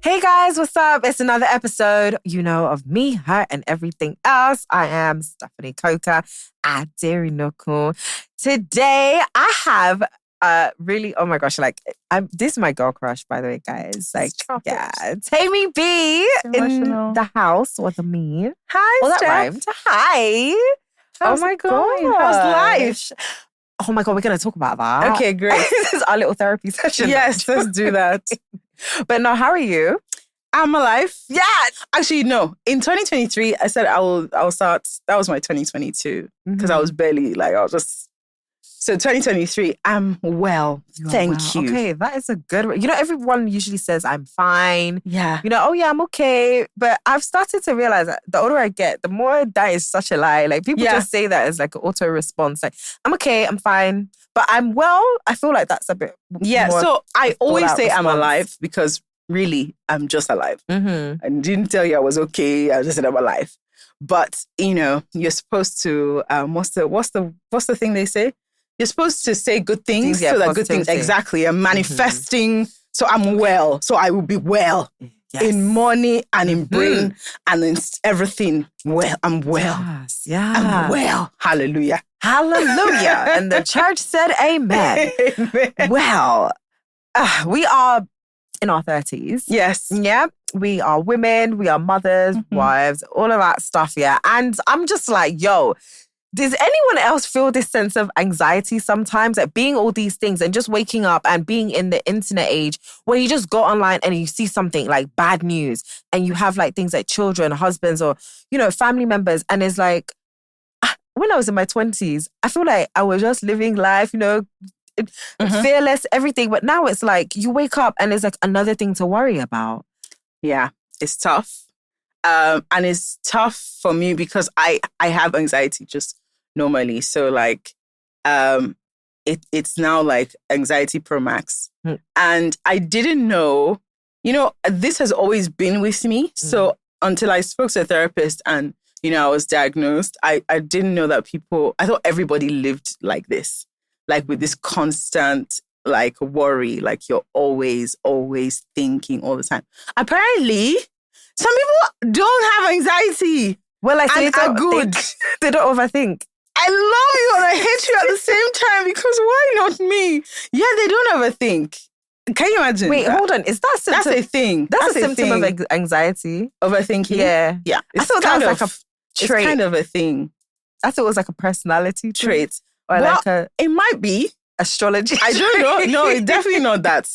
Hey guys, what's up? It's another episode, of me, her, and everything else. I am Stephanie Coca at Dairy Nuku. Today, I have really, oh my gosh, this is my girl crush, by the way, guys. Taymi B in the house. What the mean? Hi, Well, that Steph. rhymed. Hi. How's it going? How's life? Oh my God, we're going to talk about that. Okay, great. This is our little therapy session. Yes, let's do that. But no, how are you? I'm alive. Yeah. Actually, no. In 2023, I said I'll start. That was my 2022 because I was barely So 2023, I'm well. Thank you. Okay, that is a good one. Everyone usually says I'm fine. Yeah. Oh yeah, I'm okay. But I've started to realize that the older I get, the more that is such a lie. Like people just say that as like an auto response. Like, I'm okay, I'm fine. But I'm well. I feel like that's a bit more So I always say response. I'm alive because really, I'm just alive. Mm-hmm. I didn't tell you I was okay. I just said I'm alive. But, you're supposed to, what's the thing they say? You're supposed to say good things so that good things, exactly. I'm manifesting. So I'm well. So I will be well in money and in brain and in everything. Well, I'm well. Yes, yeah. I'm well. Hallelujah. Hallelujah. And the church said amen. Amen. Well, we are in our 30s. Yes. Yeah. We are women. We are mothers, wives, all of that stuff. Yeah. And I'm just like, yo, does anyone else feel this sense of anxiety sometimes? Like being all these things and just waking up and being in the internet age where you just go online and you see something like bad news and you have like things like children, husbands, or, family members. And it's like, when I was in my 20s, I feel like I was just living life, fearless, everything. But now it's like you wake up and it's like another thing to worry about. Yeah, it's tough. And it's tough for me because I have anxiety just normally. So like, it's now like anxiety pro max. And I didn't know, this has always been with me. So until I spoke to a therapist and, I was diagnosed, I didn't know that I thought everybody lived like this, like with this constant like worry, like you're always thinking all the time. Apparently, some people don't have anxiety. Well, I say and are good. They don't overthink. I love you and I hate you at the same time because why not me? Yeah, they don't overthink. Can you imagine? Wait, hold on. Is that a symptom? That's a thing. That's a symptom of anxiety. Overthinking? Yeah. Yeah. I thought that was like a trait. It's kind of a thing. I thought it was like a personality trait. Or well, like it might be. Astrology. I don't know. No, it's definitely not that.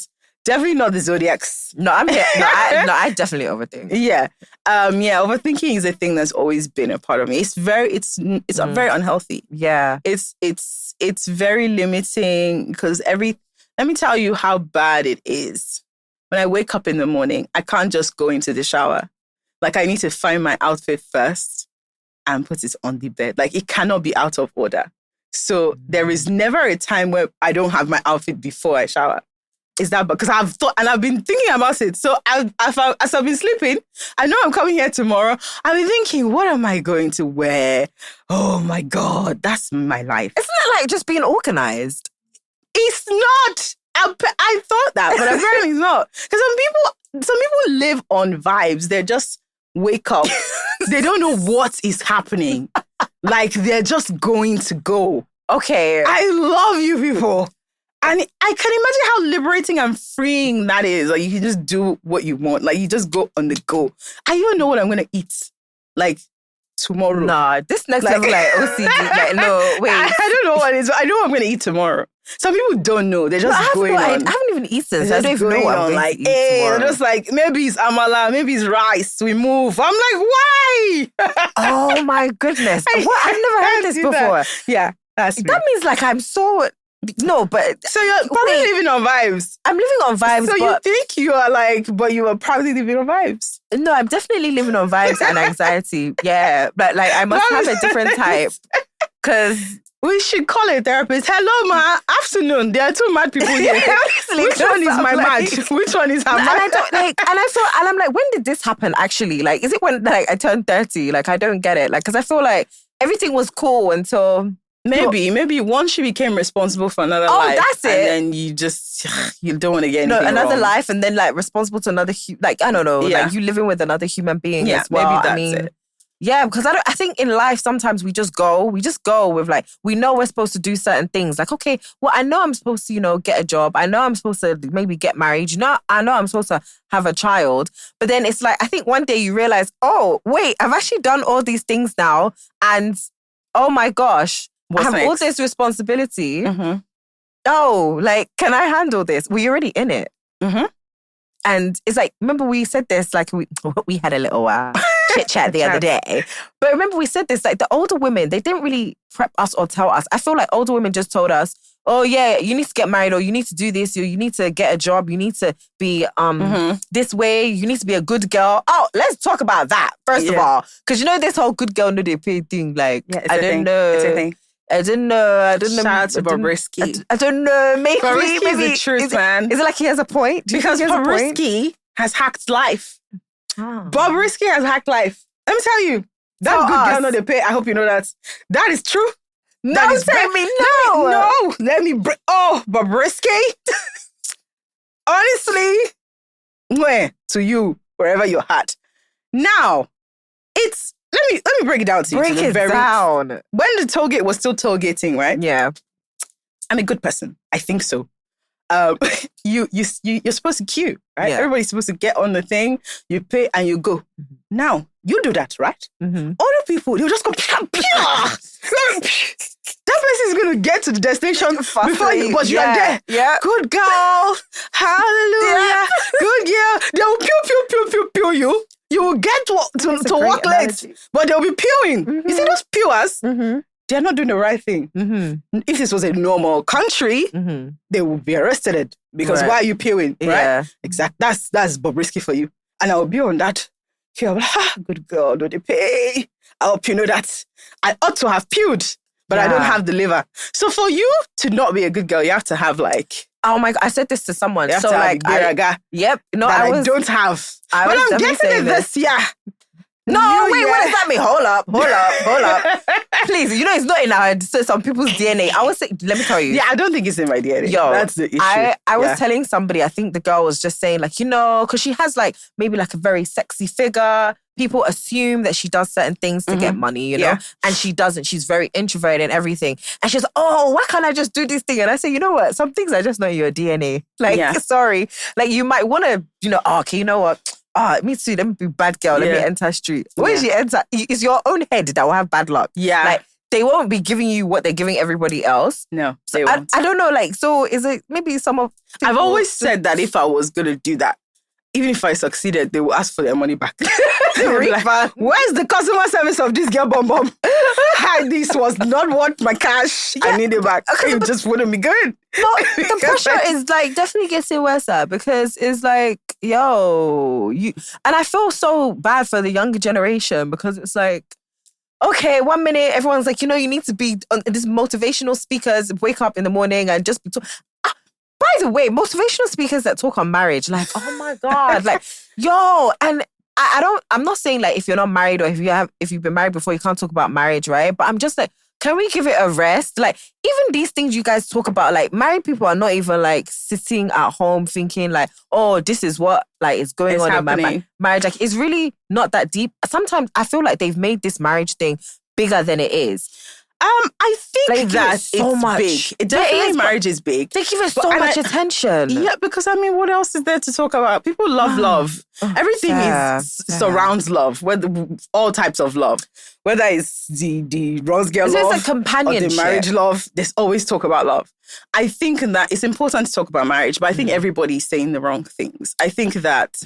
Definitely not the zodiacs. No, I'm here. I definitely overthink. Yeah. Overthinking is a thing that's always been a part of me. It's very unhealthy. Yeah. It's very limiting because let me tell you how bad it is. When I wake up in the morning, I can't just go into the shower. Like I need to find my outfit first and put it on the bed. Like it cannot be out of order. So there is never a time where I don't have my outfit before I shower. Is that because I've thought and I've been thinking about it. So as I've been sleeping, I know I'm coming here tomorrow. I've been thinking, what am I going to wear? Oh my God, that's my life. Isn't that like just being organized? It's not. I thought that, but apparently it's not. Because some people live on vibes. They just wake up. They don't know what is happening. Like they're just going to go. Okay. I love you people. And I can imagine how liberating and freeing that is. Like you can just do what you want. Like you just go on the go. I even know what I'm gonna eat. Like tomorrow. Nah, this next level like OCD. Like no, wait. I don't know what it is. But I know what I'm gonna eat tomorrow. Some people don't know. They're just going on. I haven't even eaten, so I don't even know what I'm going to eat tomorrow. tomorrow. Just like, maybe it's amala, maybe it's rice. We move. I'm like, why? Oh my goodness. What? I've never heard this before. That. Yeah, that's me. That means like I'm so... No, but... So you're probably living on vibes. I'm living on vibes, so you think you are like, but you are probably living on vibes. No, I'm definitely living on vibes and anxiety. Yeah, but like I must have a different type. Because... We should call a therapist. Hello, ma. Afternoon. There are two mad people here. Which one is my match? Which one is her match? And I don't and I'm like, when did this happen actually? Like, is it when like I turned 30? Like, I don't get it. Like, because I feel like everything was cool until Maybe once she became responsible for another life. That's it. And then you don't want to get anything another wrong. life, and then like responsible to another, like, I don't know, Yeah. like you living with another human being Yeah, as well. maybe that's I mean, it. yeah, because I think in life sometimes we just go with like, we know we're supposed to do certain things. Like, okay, well, I know I'm supposed to, get a job. I know I'm supposed to maybe get married. I know I'm supposed to have a child. But then it's like, I think one day you realize, oh, wait, I've actually done all these things now. And oh my gosh, What's I have all next? this responsibility. Mm-hmm. Oh, like, can I handle this? We're already in it. Mm-hmm. And it's like, remember we said this, like we had a little chit chat the other day. But remember we said this, like the older women, they didn't really prep us or tell us. I feel like older women just told us, oh yeah, you need to get married, or you need to do this, or you need to get a job, you need to be this way, you need to be a good girl. Oh, let's talk about that first of all. Because this whole good girl no they pay thing, like, I don't know. It's a thing. I don't know. Shout out to Bobrisky. I don't know. Maybe Bobrisky is the truth, man. Is it like he has a point? Because Bobrisky has hacked life. Bobrisky has hacked life. Let me tell you, that good girl no they pay. I hope you know that. That is true. No, Taymi, no. No, let me Bobrisky. Honestly, to you, wherever you're at. Now, it's let me break it down to you. Break it down. When the toll gate was still toll gating, right? Yeah. I'm a good person. I think so. You're supposed to queue, right? Yeah. Everybody's supposed to get on the thing, you pay and you go. Mm-hmm. Now, you do that, right? Mm-hmm. Other people, they'll just go, that person is going to get to the destination before you, but you are there. Yeah. Good girl. Hallelujah. Yeah. Good girl. They will pew you. You will get to walk late, but they'll be pewing. Mm-hmm. You see those pewers? Mm-hmm. They're not doing the right thing. Mm-hmm. If this was a normal country, Mm-hmm. they would be arrested because Right. why are you pewing, right? Yeah. Exactly. That's Bobrisky for you. And I'll be on that. You're like, good girl, do they pay? I hope you know that. I ought to have pewed, but I don't have the liver. So for you to not be a good girl, you have to have like... Oh my God, I said this to someone. You have So to like, have yep. No, that I don't have. I But was I'm definitely getting saying it this year. No, wait, what does that mean? Hold up. Please, it's not in some people's DNA. I was saying, let me tell you. Yeah, I don't think it's in my DNA. Yo, that's the issue. I was telling somebody, I think the girl was just saying like, because she has like maybe like a very sexy figure. People assume that she does certain things to get money, Yeah. and she doesn't. She's very introverted and everything. And she's like, oh, why can't I just do this thing? And I say, you know what? Some things are just not in your DNA. Like, sorry. Like you might want to, okay, you know what? Me too. Let me be bad girl. Let me enter street. When she enter, it's your own head that will have bad luck. Yeah. Like, they won't be giving you what they're giving everybody else. No, So they won't. I don't know. Like, so is it maybe some of... I've always said that if I was going to do that, even if I succeeded, they will ask for their money back. Refund. Where's the customer service of this girl, bum bum? Hi, this was not worth my cash. I need it back. It just wouldn't be good. No, the pressure is like definitely getting worse because it's like, and I feel so bad for the younger generation because it's like, okay, 1 minute, everyone's like, you need to be this motivational speakers, wake up in the morning and just be by the way, motivational speakers that talk on marriage, like, oh my God, like, and I'm not saying like if you're not married or if you've been married before, you can't talk about marriage, right? But I'm just like, can we give it a rest? Like, even these things you guys talk about, like, married people are not even like sitting at home thinking like, oh, this is what like is going on in my marriage. Like, it's really not that deep. Sometimes I feel like they've made this marriage thing bigger than it is. I think like, that so much. Big. It definitely marriage is big. They give it so much attention. Yeah, because I mean, what else is there to talk about? People love love. Everything surrounds love. All types of love. Whether it's the Rose girl love, it's a companionship, or the marriage love. There's always talk about love. I think that it's important to talk about marriage, but I think everybody's saying the wrong things. I think that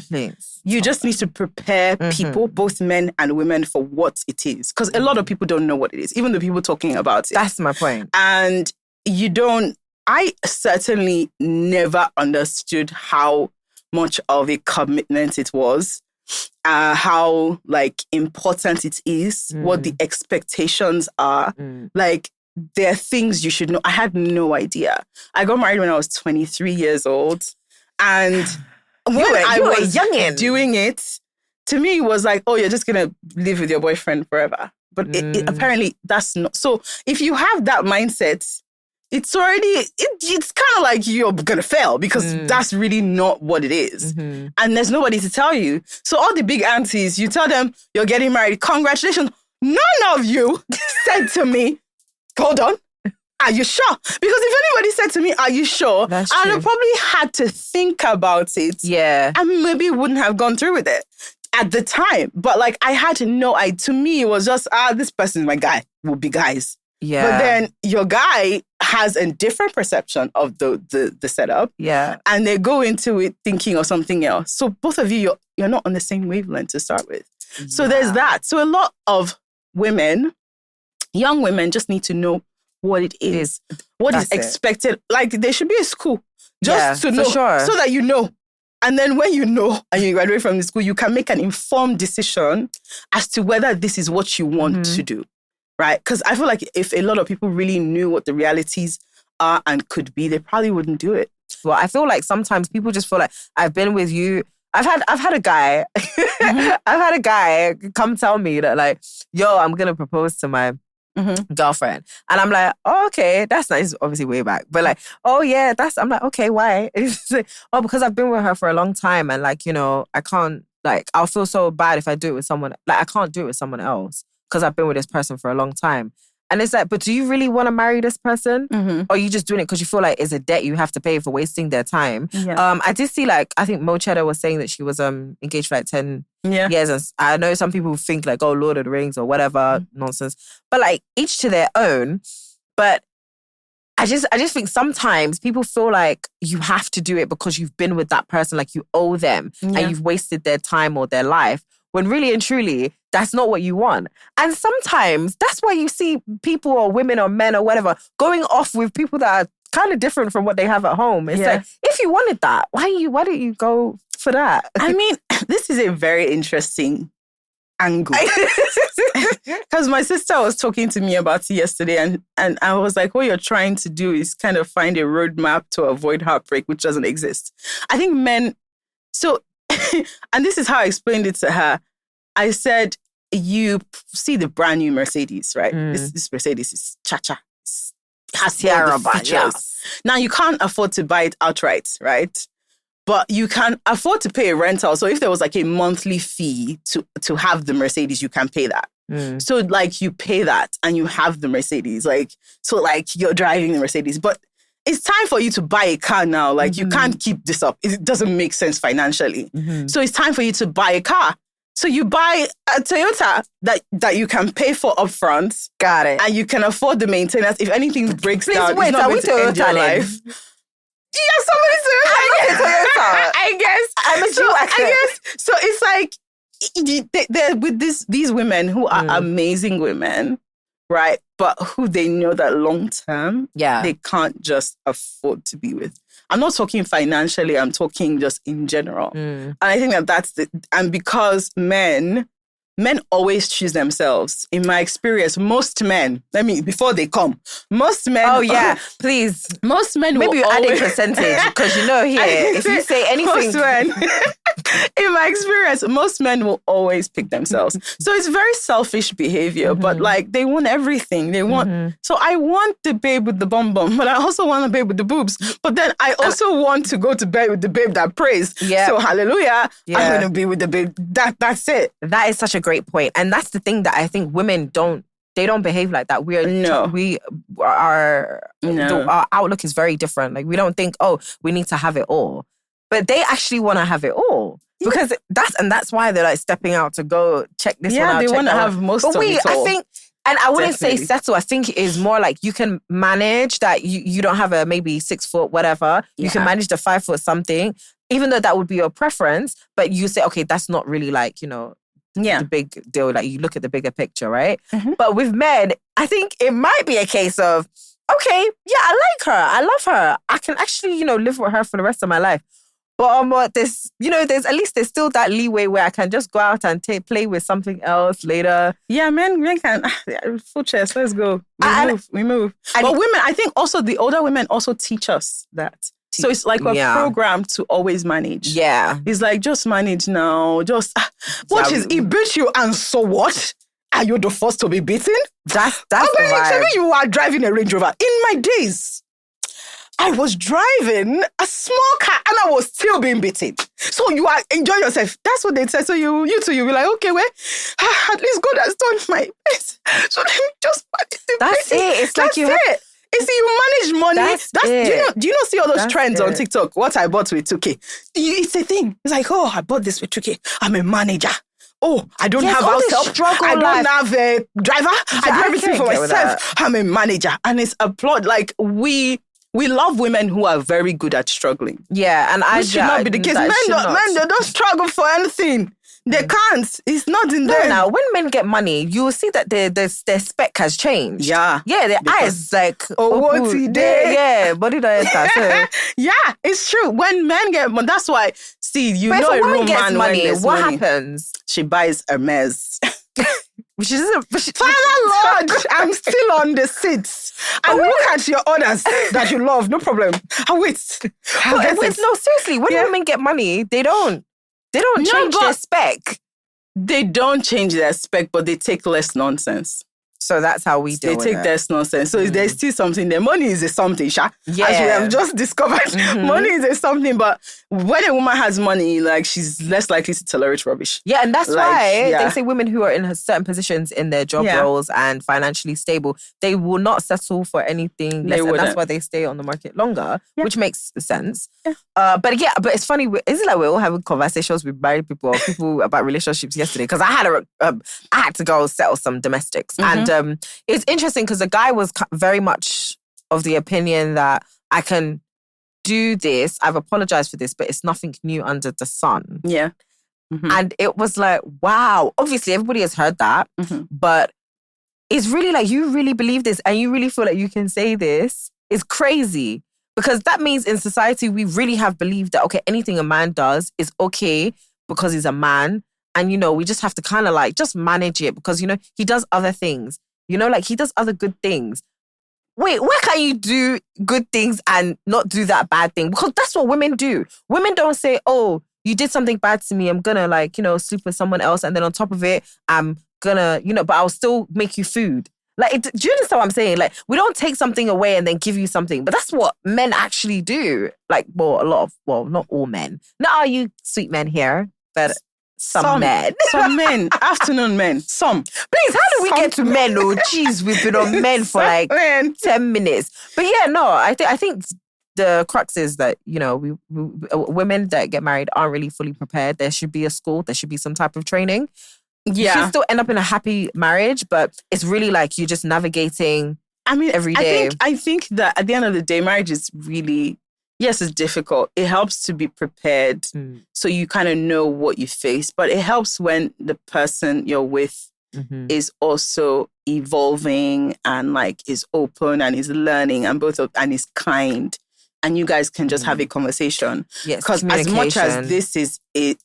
you just need to prepare people, both men and women, for what it is. Because a lot of people don't know what it is, even the people talking about it. That's my point. And I certainly never understood how much of a commitment it was, how like important it is, what the expectations are. Like, there are things you should know. I had no idea. I got married when I was 23 years old. And when I was youngin' doing it, to me, it was like, oh, you're just going to live with your boyfriend forever. But apparently that's not. So if you have that mindset, it's already, it's kind of like you're going to fail because that's really not what it is. And there's nobody to tell you. So all the big aunties, you tell them you're getting married. Congratulations. None of you said to me, hold on, are you sure? Because if anybody said to me, are you sure? I'd have probably had to think about it. Yeah. And maybe wouldn't have gone through with it at the time. But like I had to know, to me, it was just, this person is my guy. We'll be guys. Yeah. But then your guy has a different perception of the setup. Yeah. And they go into it thinking of something else. So both of you, you're not on the same wavelength to start with. So there's that. So a lot of women, young women, just need to know what it is. What is expected. Like there should be a school just to know. Sure. So that you know. And then when you know and you graduate from the school, you can make an informed decision as to whether this is what you want to do. Right? Because I feel like if a lot of people really knew what the realities are and could be, they probably wouldn't do it. Well, I feel like sometimes people just feel like, I've been with you. I've had a guy, I've had a guy come tell me that like, yo, I'm going to propose to my girlfriend. And I'm like, oh, okay, that's nice. Obviously way back. But like, oh yeah, I'm like, okay, why? It's like, oh, because I've been with her for a long time. And like, you know, I can't, like, I'll feel so bad if I do it with someone. Like, I can't do it with someone else because I've been with this person for a long time. And it's like, but do you really want to marry this person? Or are you just doing it because you feel like it's a debt you have to pay for wasting their time? Yeah. I did see like, I think Mo Cheddar was saying that she was engaged for like 10 years. And I know some people think like, oh, Lord of the Rings or whatever nonsense. But like each to their own. But I just think sometimes people feel like you have to do it because you've been with that person, like you owe them and you've wasted their time or their life. When really and truly, that's not what you want. And sometimes that's why you see people or women or men or whatever going off with people that are kind of different from what they have at home. It's like, if you wanted that, why don't you go for that? I mean, this is a very interesting angle. Because my sister was talking to me about it yesterday and I was like, what you're trying to do is kind of find a roadmap to avoid heartbreak, which doesn't exist. I think men, so, and this is how I explained it to her. I said, you see the brand new Mercedes, right? This Mercedes is cha-cha. It has terrible features. Yes. Now, you can't afford to buy it outright, right? But you can afford to pay a rental. So if there was like a monthly fee to have the Mercedes, you can pay that. So like you pay that and you have the Mercedes. Like, so like you're driving the Mercedes. But it's time for you to buy a car now. Like you can't keep this up. It doesn't make sense financially. So it's time for you to buy a car. So you buy a Toyota that you can pay for upfront. Got it. And you can afford the maintenance. If anything breaks down, wait, it's not going to end your life. Yeah, somebody said, I guess. I'm a Jew. I guess. So it's like, they're with these women who are amazing women, right? But who they know that long term, they can't just afford to be with. I'm not talking financially, I'm talking just in general. And I think that's and because men always choose themselves. In my experience, most men, before they come, most men. Oh yeah, please. Most men maybe will you add always, a percentage because you know here, if you say anything. Most men, in my experience, most men will always pick themselves. So it's very selfish behavior, but like they want everything. They want, so I want the babe with the bum bum, but I also want the babe with the boobs. But then I also want to go to bed with the babe that prays. Yeah. So hallelujah, I'm going to be with the babe. That's it. That is such a great point. And that's the thing that I think women don't behave like that. Our outlook is very different. Like we don't think, oh, we need to have it all. But they actually want to have it all. Because that's why they're like stepping out to go check this one out. Yeah, they want to have most of it all. I think, and I wouldn't say settle. I think it is more like you can manage that you don't have a maybe 6 foot whatever. You can manage the 5 foot something, even though that would be your preference. But you say, okay, that's not really like, you know, the big deal. Like you look at the bigger picture, right? But with men, I think it might be a case of, okay, yeah, I like her. I love her. I can actually, you know, live with her for the rest of my life. But there's there's still that leeway where I can just go out and play with something else later. Yeah, men can, full chest, let's go. We move. But women, I think also the older women also teach us that. So it's like we're programmed to always manage. Yeah. It's like, just manage now. Just, watch it beat you and so what? are you the first to be beaten? That's the vibe. You are driving a Range Rover. In my days, I was driving a small car and I was still being beaten. So you are enjoying yourself. That's what they said. So you too, you'll be like, okay, well, at least God has done my best. So let me just manage the That's beating. it. It's like you have... You see, you manage money. That's it. Do you not see all those That's trends on it. TikTok? What I bought with 2K. It's a thing. It's like, oh, I bought this with 2K. I'm a manager. Oh, I don't have house help. I don't have a driver. I do everything for myself. I'm a manager. And it's a plot. Like, we love women who are very good at struggling. Yeah, and Which should not be the case. Men, they don't struggle for anything. They can't. It's not in them. Now, when men get money, you will see that their spec has changed. Yeah. Yeah, their eyes like... what's he there? Yeah, body don't enter. So. Yeah, it's true. When men get money, that's why, see, you but know if a woman real gets man money, when what money, happens? She buys a mess. Father Lord, I'm still on the seats. And look at your orders that you love. No problem. I'll wait. No, seriously, when women get money, they don't change their spec. They don't change their spec, but they take less nonsense. So that's how we deal with it. They take less nonsense. So there's still something there. Money is a something, Sha. Yeah. As we have just discovered. Money is a something, but when a woman has money, like, she's less likely to tolerate rubbish. Yeah, and that's why they say women who are in certain positions in their job roles and financially stable, they will not settle for anything less. And that's why they stay on the market longer, which makes sense. Yeah. But it's funny. Is it like we're all having conversations with married people or people about relationships yesterday? Because I had to go settle some domestics. And it's interesting because the guy was very much of the opinion that I can do this. I've apologized for this, but it's nothing new under the sun. Yeah. And it was like, wow. Obviously, everybody has heard that. But it's really like, you really believe this and you really feel like you can say this. It's crazy. Because that means in society, we really have believed that, okay, anything a man does is okay because he's a man. And, we just have to kind of like just manage it because, he does other things. Like he does other good things. Wait, why can't you do good things and not do that bad thing? Because that's what women do. Women don't say, oh, you did something bad to me. I'm gonna sleep with someone else. And then on top of it, I'm gonna, but I'll still make you food. Like, do you understand what I'm saying? Like, we don't take something away and then give you something. But that's what men actually do. Like, not all men. Not all you sweet men here, but some men. Some men. Afternoon men. Some. Please, how do we get to men? Oh, jeez, we've been on men for like 10 minutes. But yeah, no, I think the crux is that, women that get married aren't really fully prepared. There should be a school. There should be some type of training. Yeah. You should still end up in a happy marriage, but it's really like you're just navigating every day. I think that at the end of the day, marriage is really, yes, it's difficult. It helps to be prepared so you kind of know what you face, but it helps when the person you're with is also evolving and like is open and is learning and and is kind. And you guys can just have a conversation. Yes, because as much as this is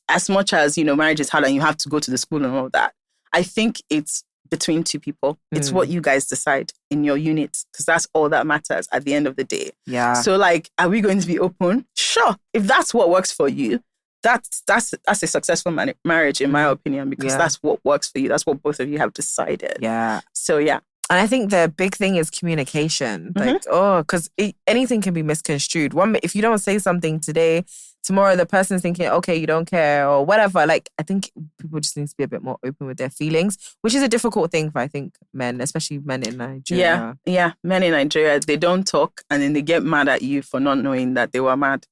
as much as, marriage is hard and you have to go to the school and all that, I think it's between two people. It's what you guys decide in your unit because that's all that matters at the end of the day. Yeah. So like, are we going to be open? Sure. If that's what works for you, that's a successful marriage in my opinion because that's what works for you. That's what both of you have decided. Yeah. So yeah. And I think the big thing is communication. Like, because anything can be misconstrued. If you don't say something today, tomorrow the person's thinking, okay, you don't care or whatever. Like, I think people just need to be a bit more open with their feelings, which is a difficult thing for, I think, men, especially men in Nigeria. Yeah. Men in Nigeria, they don't talk and then they get mad at you for not knowing that they were mad.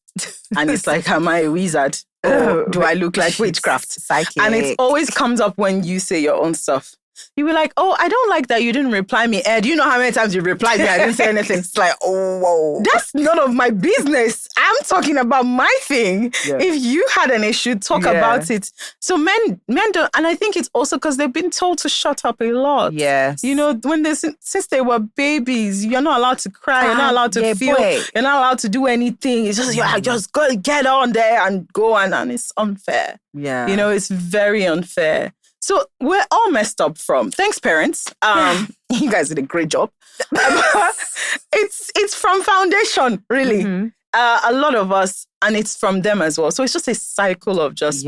And it's like, am I a wizard? Or do I look like witchcraft? Psychic. And it always comes up when you say your own stuff. You were like, oh, I don't like that you didn't reply me. Ed, you know how many times you replied me? I didn't say anything. It's like, oh, whoa. That's none of my business. I'm talking about my thing. Yeah. If you had an issue, talk about it. So men don't, and I think it's also because they've been told to shut up a lot. Yes. Since they were babies, you're not allowed to cry. You're not allowed to feel. Boy. You're not allowed to do anything. It's just, just go get on there and go. And it's unfair. Yeah. It's very unfair. So we're all messed up from. Thanks, parents. You guys did a great job. It's from foundation, really. A lot of us And it's from them as well. So it's just a cycle of just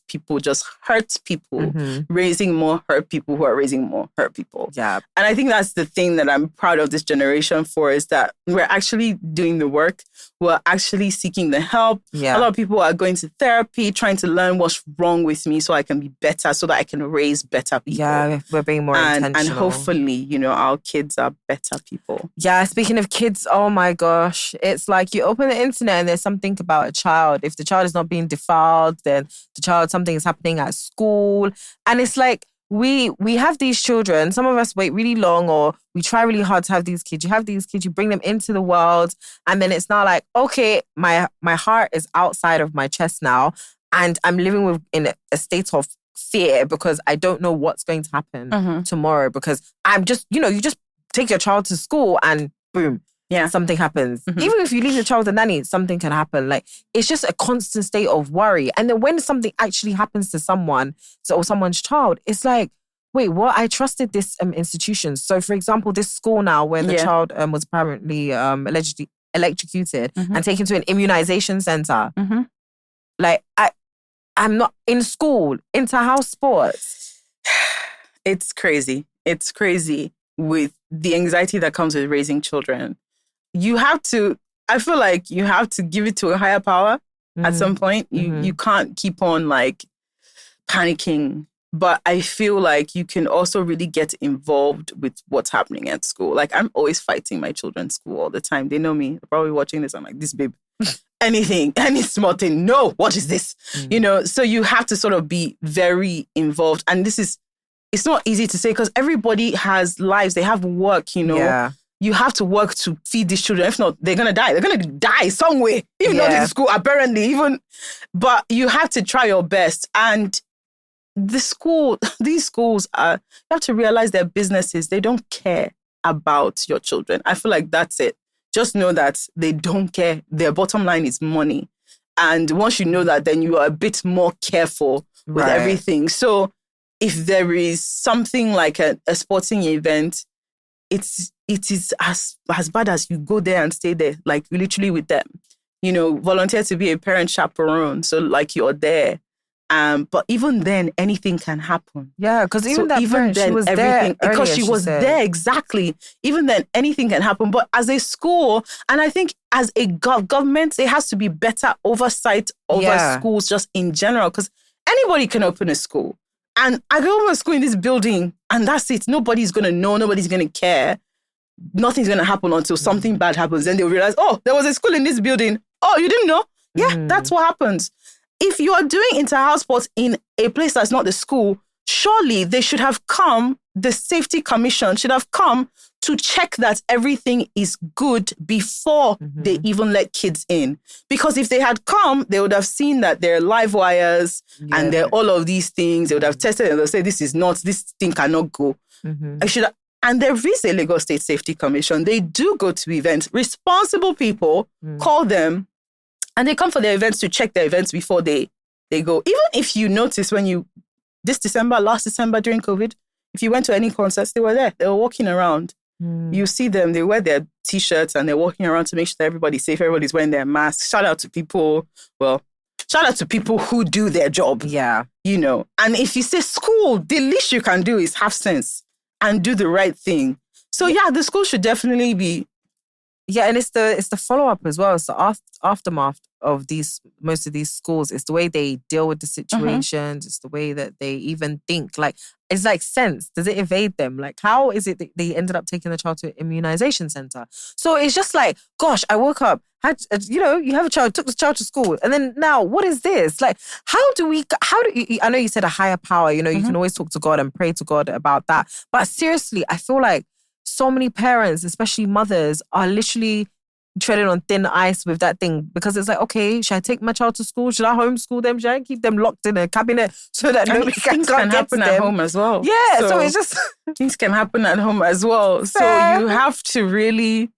people, just hurt people, raising more hurt people who are raising more hurt people. Yeah. And I think that's the thing that I'm proud of this generation for, is that we're actually doing the work. We're actually seeking the help. Yeah. A lot of people are going to therapy, trying to learn what's wrong with me so I can be better, so that I can raise better people. Yeah, we're being more intentional. And hopefully, our kids are better people. Yeah, speaking of kids, oh my gosh. It's like you open the internet and there's something about a child. If the child is not being defiled, then something is happening at school. And it's like, we have these children. Some of us wait really long, or we try really hard to have these kids. You have these kids, you bring them into the world, and then it's now like, okay, my heart is outside of my chest now, and I'm living in a state of fear because I don't know what's going to happen tomorrow, because I'm just, you just take your child to school and boom, something happens. Even if you leave your child with a nanny, something can happen. Like, it's just a constant state of worry. And then when something actually happens to someone, or someone's child, it's like, wait, what? I trusted this institution. So, for example, this school now where the child was apparently allegedly electrocuted and taken to an immunization center. Like, I'm not in school, inter-house sports. It's crazy. It's crazy with the anxiety that comes with raising children. I feel like you have to give it to a higher power at some point. You can't keep on like panicking. But I feel like you can also really get involved with what's happening at school. Like, I'm always fighting my children's school all the time. They know me. They're probably watching this. I'm like, this babe, anything, any small thing. No, what is this? So you have to sort of be very involved. And it's not easy to say because everybody has lives. They have work, Yeah. You have to work to feed these children. If not, they're going to die. They're going to die somewhere. Even not in school, apparently. But you have to try your best. And these schools you have to realize they're businesses. They don't care about your children. I feel like that's it. Just know that they don't care. Their bottom line is money. And once you know that, then you are a bit more careful with everything. So if there is something like a sporting event, it is as bad as you go there and stay there, like literally with them. Volunteer to be a parent chaperone. So like you're there. But even then, anything can happen. Yeah, because she was there because she was there, exactly. Even then, anything can happen. But as a school, and I think as a government, there has to be better oversight over schools just in general, because anybody can open a school. And I go open a school in this building, and that's it. Nobody's going to know. Nobody's going to care. Nothing's going to happen until something bad happens. Then they'll realize, oh, there was a school in this building. Oh, you didn't know? Yeah, that's what happens. If you are doing inter-house sports in a place that's not the school, surely they should have come, the safety commission should have come to check that everything is good before they even let kids in. Because if they had come, they would have seen that there are live wires and there are all of these things. They would have tested and they'll say, this thing cannot go. And there is a Lagos State Safety Commission. They do go to events. Responsible people call them, and they come for their events to check their events before they go. Even if you notice last December during COVID, if you went to any concerts, they were there. They were walking around. You see them, they wear their T-shirts and they're walking around to make sure that everybody's safe. Everybody's wearing their masks. Shout out to people who do their job. Yeah. And if you say school, the least you can do is have sense and do the right thing. So the school should definitely be. Yeah, and it's the follow-up as well. It's the aftermath of most of these schools. It's the way they deal with the situations. It's the way that they even think. Like, it's like sense. Does it evade them? Like, how is it that they ended up taking the child to an immunization center? So it's just like, gosh, I woke up, you have a child, took the child to school, and then now what is this? Like, how do you, I know you said a higher power, you can always talk to God and pray to God about that. But seriously, I feel like so many parents, especially mothers, are literally treading on thin ice with that thing, because it's like, okay, should I take my child to school? Should I homeschool them? Should I keep them locked in a cabinet so that nobody can happen at home as well? Yeah, so it's just things can happen at home as well. Fair. So you have to really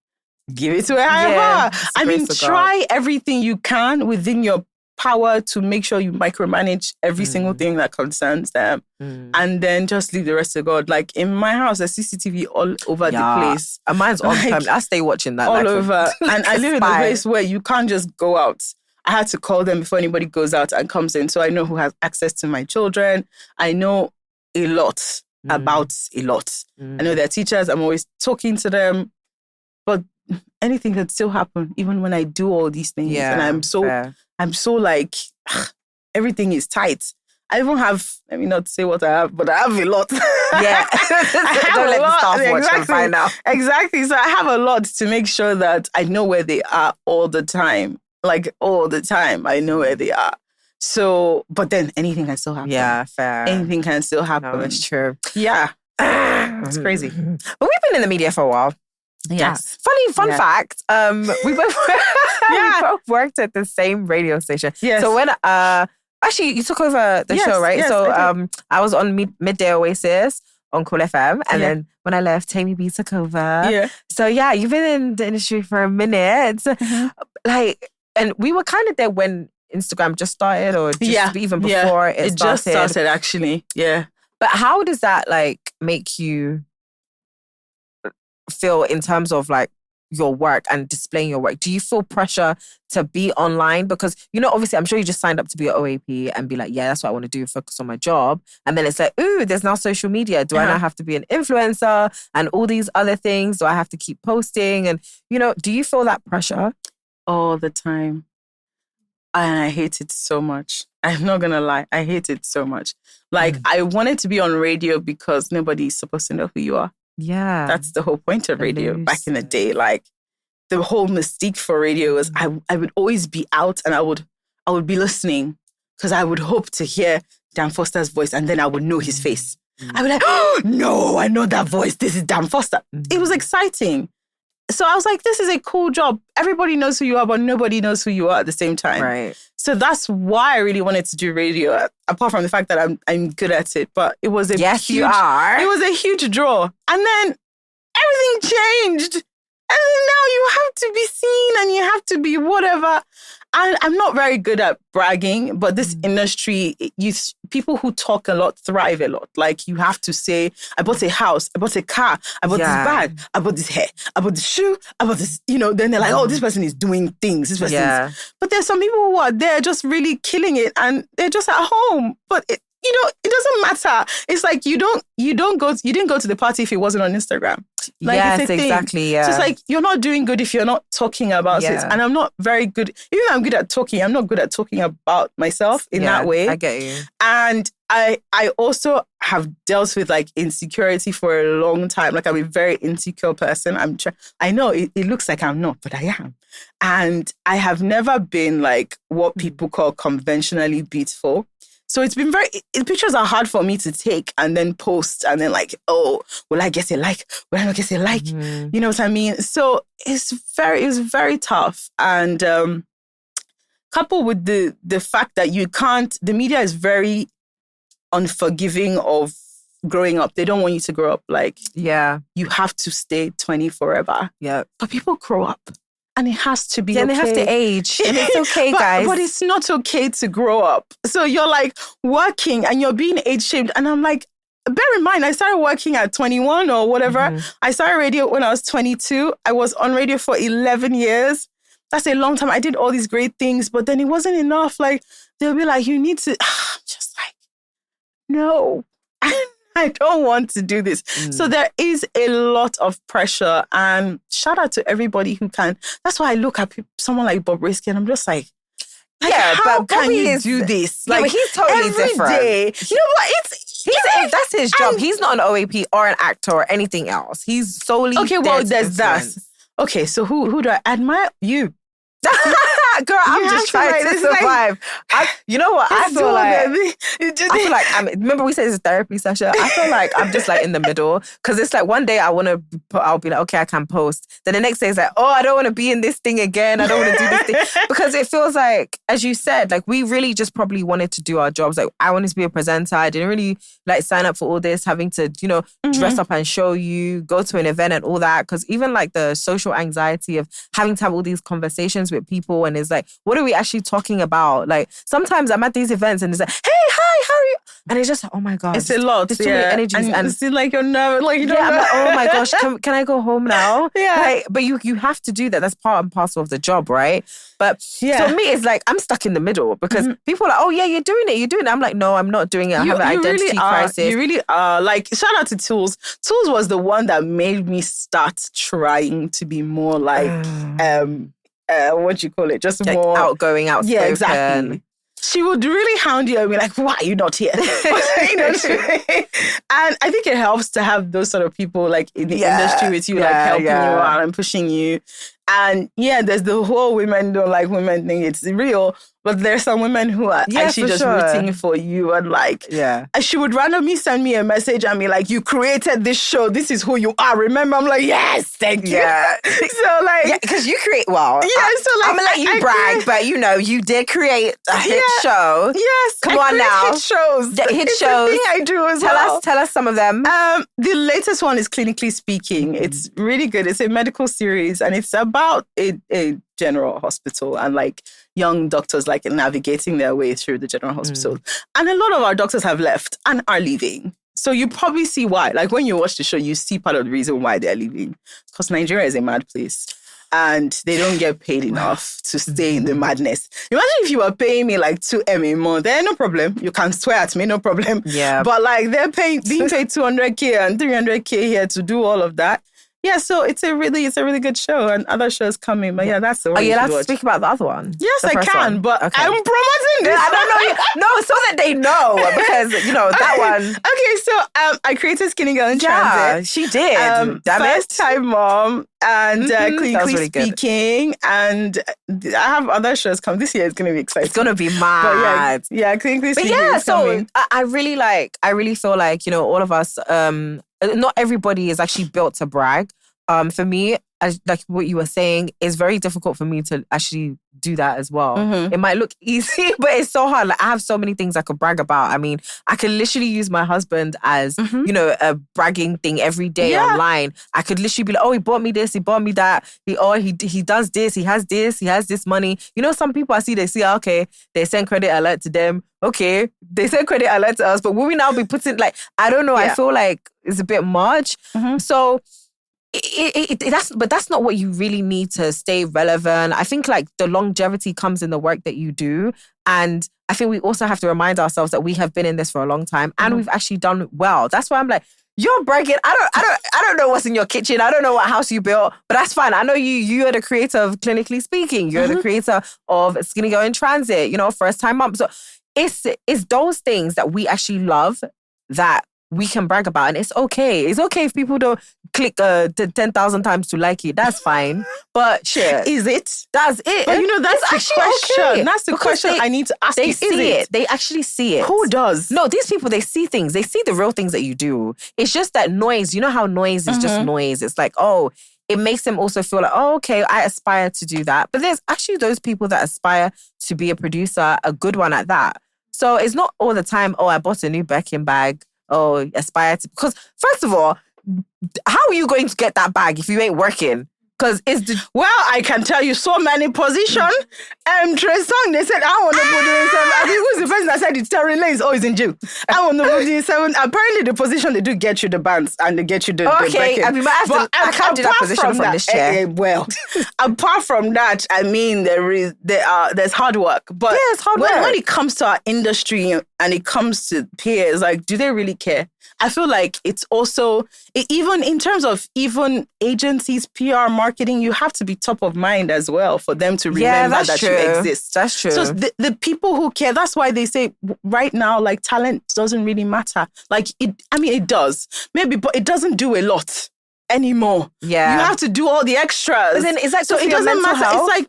give it to a higher power. I mean, try everything you can within your power to make sure you micromanage every single thing that concerns them, and then just leave the rest to God. Like in my house, there's CCTV all over the place. And mine's on time. I stay watching that all over. And I live in a place where you can't just go out. I had to call them before anybody goes out and comes in. So I know who has access to my children. I know a lot about a lot. I know their teachers. I'm always talking to them. But anything can still happen even when I do all these things. Yeah, and I'm so like, everything is tight. I even have, let me not say what I have, but I have a lot. Yeah. Don't let the staff watch and find out. Exactly. So I have a lot to make sure that I know where they are all the time. Like all the time, I know where they are. So, but then anything can still happen. Yeah, fair. Anything can still happen. No, it's true. Yeah. It's crazy. But we've been in the media for a while. Yes. Fun fact. We both we both worked at the same radio station. Yes. So when actually you took over the show, right? Yes, so I I was on Midday Oasis on Cool FM, and then when I left, Taymi B took over. Yeah. So yeah, you've been in the industry for a minute. Like, and we were kind of there when Instagram just started, or just even before it started. Just started actually. Yeah. But how does that like make you feel in terms of like your work and displaying your work? Do you feel pressure to be online? Because, you know, obviously I'm sure you just signed up to be an OAP and be like, yeah, that's what I want to do, focus on my job. And then it's like, ooh, there's now social media. Do I now have to be an influencer and all these other things? Do I have to keep posting? And, you know, do you feel that pressure? All the time. And I hate it so much. I'm not going to lie. I hate it so much. Like, I wanted to be on radio because nobody's supposed to know who you are. Yeah. That's the whole point of radio back in the day. Like, the whole mystique for radio was I would always be out and I would be listening because I would hope to hear Dan Foster's voice and then I would know his face. I would be like, oh, no, I know that voice. This is Dan Foster. It was exciting. So I was like, this is a cool job. Everybody knows who you are, but nobody knows who you are at the same time. Right. So that's why I really wanted to do radio, apart from the fact that I'm good at it. But it was you are. It was a huge draw. And then everything changed. And now you have to be seen and you have to be whatever. And I'm not very good at bragging, but this industry, people who talk a lot thrive a lot. Like, you have to say, I bought a house, I bought a car, I bought this bag, I bought this hair, I bought this shoe, I bought this, you know, then they're like, oh, this person is doing things. This person But there's some people who are there just really killing it and they're just at home. But it doesn't matter. It's like you didn't go to the party if it wasn't on Instagram. Like, yes, it's a thing. exactly. Yeah. So it's like you're not doing good if you're not talking about it. And I'm not very good. Even though I'm good at talking, I'm not good at talking about myself in that way. I get you. And I also have dealt with like insecurity for a long time. Like, I'm a very insecure person. I know it looks like I'm not, but I am. And I have never been like what people call conventionally beautiful. So it's been pictures are hard for me to take and then post and then like, oh, will I get a like? Will I not get a like? You know what I mean? So it was very tough. And coupled with the fact that the media is very unforgiving of growing up. They don't want you to grow up. Like, you have to stay 20 forever. Yeah. But people grow up. And it has to be okay. And they have to age. And it's okay, guys. But it's not okay to grow up. So you're like working and you're being age shamed. And I'm like, bear in mind, I started working at 21 or whatever. I started radio when I was 22. I was on radio for 11 years. That's a long time. I did all these great things, but then it wasn't enough. Like, they'll be like, you need to, I'm just like, no. I don't want to do this. So there is a lot of pressure, and shout out to everybody who can. That's why I look at someone like Bob Risky and I'm just like, how can you do this? Like, but he's totally every different. Day. You know what? That's his job. He's not an OAP or an actor or anything else. He's solely there's that. Okay, so who do I admire? You. Girl, I'm just trying to survive. You know what? I feel like remember we said it's a therapy session. I feel like I'm just like in the middle because it's like one day I'll be like, okay, I can post. Then the next day it's like, oh, I don't want to be in this thing again. I don't want to do this thing because it feels like, as you said, like we really just probably wanted to do our jobs. Like, I wanted to be a presenter. I didn't really like sign up for all this, having to, you know, dress up and show you, go to an event and all that. Because even like the social anxiety of having to have all these conversations with people, and it's like, what are we actually talking about? Like, sometimes I'm at these events and it's like, hey, hi, how are you? And it's just, oh my God. It's a lot. There's too many energies. And it's still like you're nervous. Like, you don't know. I'm like, oh my gosh, can I go home now? Yeah. Like, but you have to do that. That's part and parcel of the job, right? But Yeah. so me, it's like, I'm stuck in the middle because people are like, oh yeah, you're doing it. I'm like, no, I'm not doing it. I have an identity crisis. You really are. Like, shout out to Tools. Tools was the one that made me start trying to be more like, what do you call it? Just like more outgoing, outspoken. Yeah, exactly. She would really hound you and be like, why are you not here? You know, and I think it helps to have those sort of people like in the industry with you, like helping you out and pushing you. And yeah, there's the whole women don't like women thing. It's real. But there's some women who are actually just rooting for you. And like, she would randomly send me a message and be like, you created this show. This is who you are. Remember? I'm like, yes, thank you. Yeah. So like, because you create, well, so like, I'm going to let you brag, but you know, you did create a hit show. Yes. Come on now. Hit shows. Hit shows. The thing I do as well. Tell us some of them. The latest one is Clinically Speaking. It's really good. It's a medical series and it's about a general hospital and like young doctors like navigating their way through the general hospital. And a lot of our doctors have left and are leaving. So you probably see why. Like when you watch the show, you see part of the reason why they're leaving. Because Nigeria is a mad place. And they don't get paid enough to stay in the madness. Imagine if you were paying me like 2M a month, then no problem. You can swear at me, no problem. Yeah. But like they're being paid 200K and 300K here to do all of that. Yeah, so it's a really good show and other shows coming. But yeah, that's the one. Are you allowed to speak about the other one? Yes, I can, but I'm promoting this. I don't know. No, so that they know because, you know, that one. Okay, so I created Skinny Girl in Transit. She did. First time mom and Clinically really Speaking. And I have other shows coming. This year is going to be exciting. It's going to be mad. But yeah, Clinically Speaking is so coming. I really feel like, you know, all of us, not everybody is actually built to brag. For me, as like what you were saying, it's very difficult for me to actually do that as well. It might look easy, but it's so hard. Like I have so many things I could brag about. I mean, I can literally use my husband as, you know, a bragging thing every day online. I could literally be like, oh, he bought me this, he bought me that. He does this, he has this money. You know, some people I see, they see, okay, they send credit alert to them. Okay, they send credit alert to us, but will we now be putting like, I don't know, I feel like it's a bit much. So that's not what you really need to stay relevant. I think like the longevity comes in the work that you do. And I think we also have to remind ourselves that we have been in this for a long time and we've actually done well. That's why I'm like, you're bragging. I don't know what's in your kitchen. I don't know what house you built, but that's fine. I know you are the creator of Clinically Speaking. You're the creator of Skinny Girl in Transit, you know, first time mom. So it's those things that we actually love that we can brag about, and it's okay. It's okay if people don't click 10,000 times to like it. That's fine. But shit, is it? That's it. But you know, that's the question. Okay. That's the question I need to ask you. They see it. They actually see it. Who does? No, these people, they see things. They see the real things that you do. It's just that noise. You know how noise is just noise. It's like, oh, it makes them also feel like, oh, okay, I aspire to do that. But there's actually those people that aspire to be a producer, a good one at that. So it's not all the time, oh, I bought a new Birkin bag. Oh, aspire to, because first of all, how are you going to get that bag if you ain't working? Because well, I can tell you so many positions. Trey Song, they said, I want to put in seven. I think who's the person that said it's Terry Lanes? Oh, he's in jail. I want to put in seven. Apparently, the position they do get you the bands and they get you the okay. I mean, I can't do that position from this chair. Well, apart from that, I mean, there's hard work. But yes, hard work. When it comes to our industry and it comes to peers, like, do they really care? I feel like it's also, even in terms of even agencies, PR, marketing, you have to be top of mind as well for them to remember that you exist. That's true. So the people who care, that's why they say right now, like, talent doesn't really matter. Like, it does. Maybe, but it doesn't do a lot anymore. Yeah. You have to do all the extras. But then is that so it doesn't matter. Health? It's like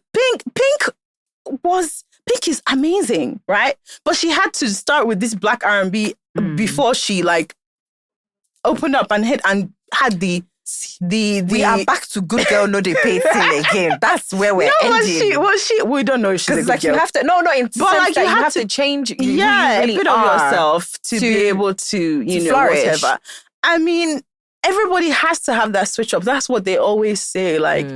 Pink is amazing, right? But she had to start with this black R&B before she like opened up and had the we are back to good girl, no they pay till again. That's where we're ending. Was she? We don't know if she's a good like girl. You have to but like you have to change. A bit of yourself to be able to flourish. Whatever. I mean, everybody has to have that switch up. That's what they always say. Like,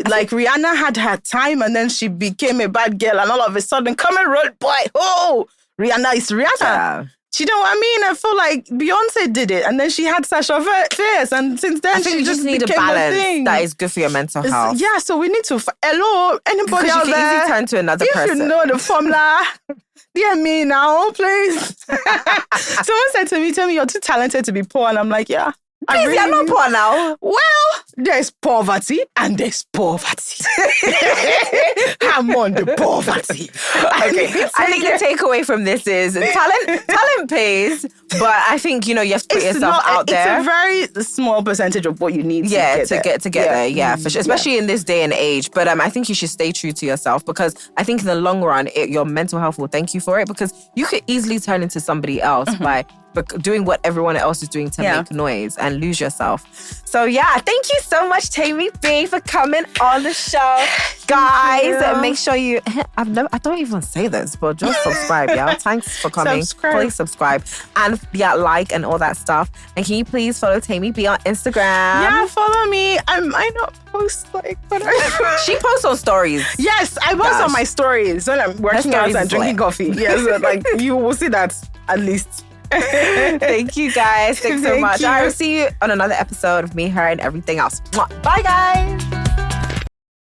like Rihanna had her time and then she became a bad girl and all of a sudden, come and roll, boy. Oh, Rihanna is Rihanna. Yeah. Do you know what I mean? I feel like Beyonce did it, and then she had Sasha Fierce, and since then I think she you just need a became balance thing. that is good for your mental health. Yeah, so we need to. Hello, anybody Because out you can there? easily turn to another If person. you know the formula, DM me now, please. Someone said to me, "Tell me you're too talented to be poor," and I'm like, yeah. Please, you're not poor now. Well, there's poverty and there's poverty. I'm on the poverty. Okay. I think the takeaway from this is talent pays, but I think, you have to put yourself out there. It's a very small percentage of what you need to get there. Yeah, for sure. Especially in this day and age. But I think you should stay true to yourself, because I think in the long run, your mental health will thank you for it, because you could easily turn into somebody else by doing what everyone else is doing to make noise and lose yourself. So thank you so much, Taymi B, for coming on the show. Guys, make sure you I don't even say this, but just subscribe, Thanks for coming. Please subscribe and like and all that stuff. And can you please follow Taymi B on Instagram? Yeah, follow me. I might not post she posts on stories. Yes, I post on my stories when I'm working out and drinking coffee. Yes, you will see that at least. Thank you, guys. Thanks so much. I will see you on another episode of Me, Her, and everything else. Bye, guys.